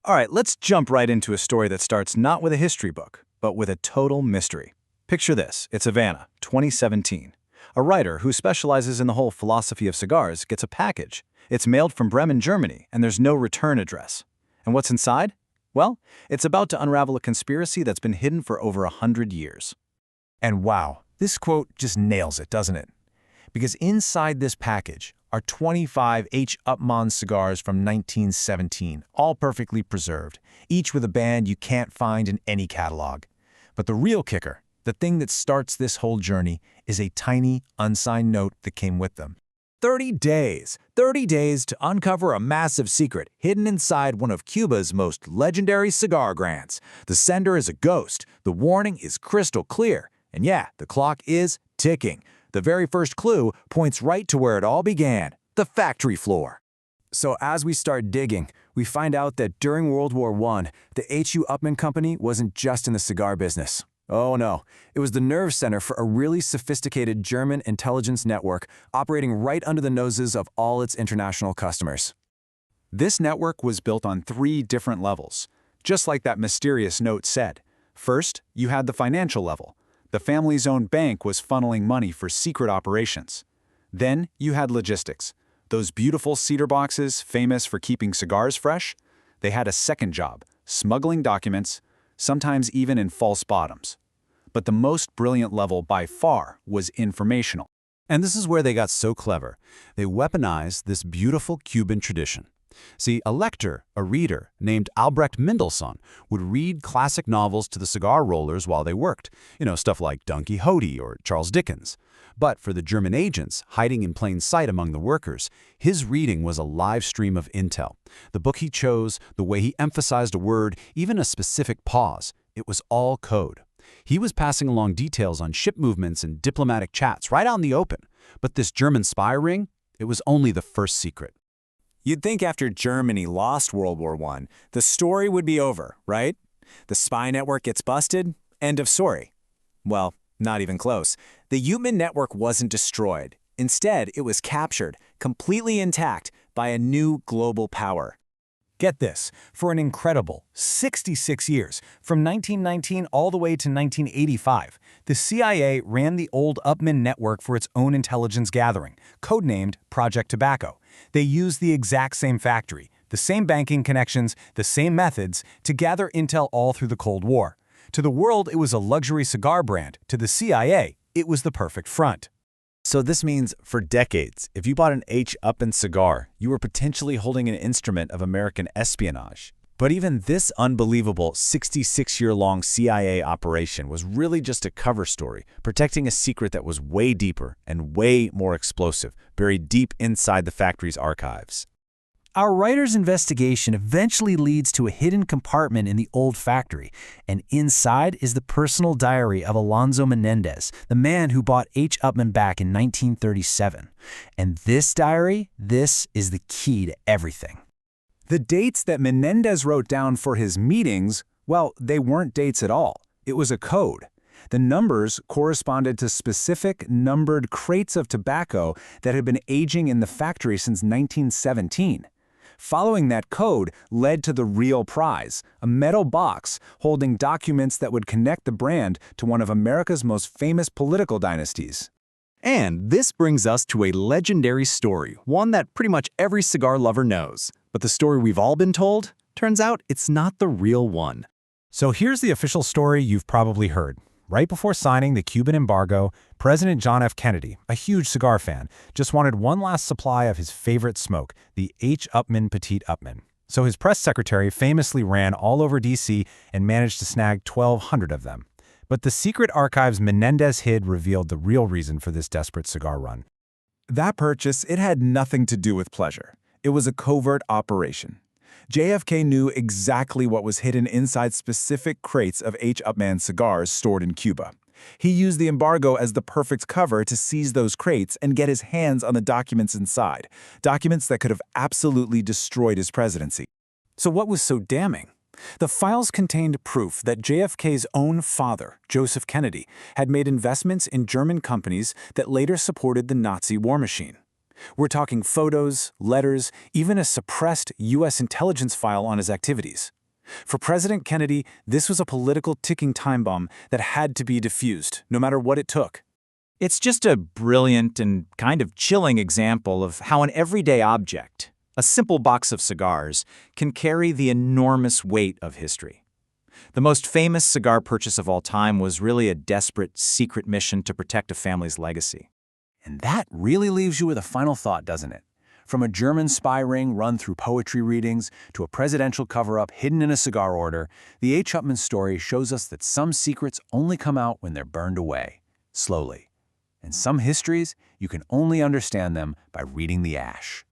All right, let's jump right into a story that starts not with a history book, but with a total mystery. Picture this, it's Havana, 2017. A writer who specializes in the whole philosophy of cigars gets a package. It's mailed from Bremen, Germany, and there's no return address. And what's inside? Well, it's about to unravel a conspiracy that's been hidden for over 100 years. And wow, this quote just nails it, doesn't it? Because inside this package are 25 H. Upmann cigars from 1917, all perfectly preserved, each with a band you can't find in any catalog. But the real kicker, the thing that starts this whole journey, is a tiny, unsigned note that came with them. 30 days. 30 days to uncover a massive secret hidden inside one of Cuba's most legendary cigar grants. The sender is a ghost. The warning is crystal clear. And yeah, the clock is ticking. The very first clue points right to where it all began, the factory floor. So as we start digging, we find out that during World War I, the H.U. Upmann Company wasn't just in the cigar business. Oh no, it was the nerve center for a really sophisticated German intelligence network operating right under the noses of all its international customers. This network was built on 3 different levels, just like that mysterious note said. First, you had the financial level. The family's own bank was funneling money for secret operations. Then you had logistics. Those beautiful cedar boxes, famous for keeping cigars fresh, they had a second job, smuggling documents, sometimes even in false bottoms. But the most brilliant level by far was informational. And this is where they got so clever. They weaponized this beautiful Cuban tradition. See, a lector, a reader, named Albrecht Mendelssohn would read classic novels to the cigar rollers while they worked, stuff like Don Quixote or Charles Dickens. But for the German agents, hiding in plain sight among the workers, his reading was a live stream of intel. The book he chose, the way he emphasized a word, even a specific pause, it was all code. He was passing along details on ship movements and diplomatic chats right out in the open. But this German spy ring, it was only the first secret. You'd think after Germany lost World War I, the story would be over, right? The spy network gets busted, end of story. Well, not even close. The Upmann network wasn't destroyed. Instead, it was captured, completely intact, by a new global power. Get this, for an incredible 66 years, from 1919 all the way to 1985, the CIA ran the old Upmann network for its own intelligence gathering, codenamed Project Tobacco. They used the exact same factory, the same banking connections, the same methods to gather intel all through the Cold War. To the world, it was a luxury cigar brand. To the CIA, it was the perfect front. So this means, for decades, if you bought an H. Upmann cigar, you were potentially holding an instrument of American espionage. But even this unbelievable 66-year-long CIA operation was really just a cover story, protecting a secret that was way deeper and way more explosive, buried deep inside the factory's archives. Our writer's investigation eventually leads to a hidden compartment in the old factory, and inside is the personal diary of Alonso Menendez, the man who bought H. Upmann back in 1937. And this diary, this is the key to everything. The dates that Menendez wrote down for his meetings, well, they weren't dates at all. It was a code. The numbers corresponded to specific numbered crates of tobacco that had been aging in the factory since 1917. Following that code led to the real prize, a metal box holding documents that would connect the brand to one of America's most famous political dynasties. And this brings us to a legendary story, one that pretty much every cigar lover knows. But the story we've all been told, turns out it's not the real one. So here's the official story you've probably heard. Right before signing the Cuban embargo, President John F. Kennedy, a huge cigar fan, just wanted one last supply of his favorite smoke, the H. Upmann Petite Upmann. So his press secretary famously ran all over D.C. and managed to snag 1,200 of them. But the secret archives Menendez hid revealed the real reason for this desperate cigar run. That purchase, it had nothing to do with pleasure. It was a covert operation. JFK knew exactly what was hidden inside specific crates of H. Upmann cigars stored in Cuba. He used the embargo as the perfect cover to seize those crates and get his hands on the documents inside, documents that could have absolutely destroyed his presidency. So what was so damning? The files contained proof that JFK's own father, Joseph Kennedy, had made investments in German companies that later supported the Nazi war machine. We're talking photos, letters, even a suppressed U.S. intelligence file on his activities. For President Kennedy, this was a political ticking time bomb that had to be defused, no matter what it took. It's just a brilliant and kind of chilling example of how an everyday object, a simple box of cigars, can carry the enormous weight of history. The most famous cigar purchase of all time was really a desperate, secret mission to protect a family's legacy. And that really leaves you with a final thought, doesn't it? From a German spy ring run through poetry readings to a presidential cover-up hidden in a cigar order, the H. Upmann story shows us that some secrets only come out when they're burned away, slowly. And some histories, you can only understand them by reading the ash.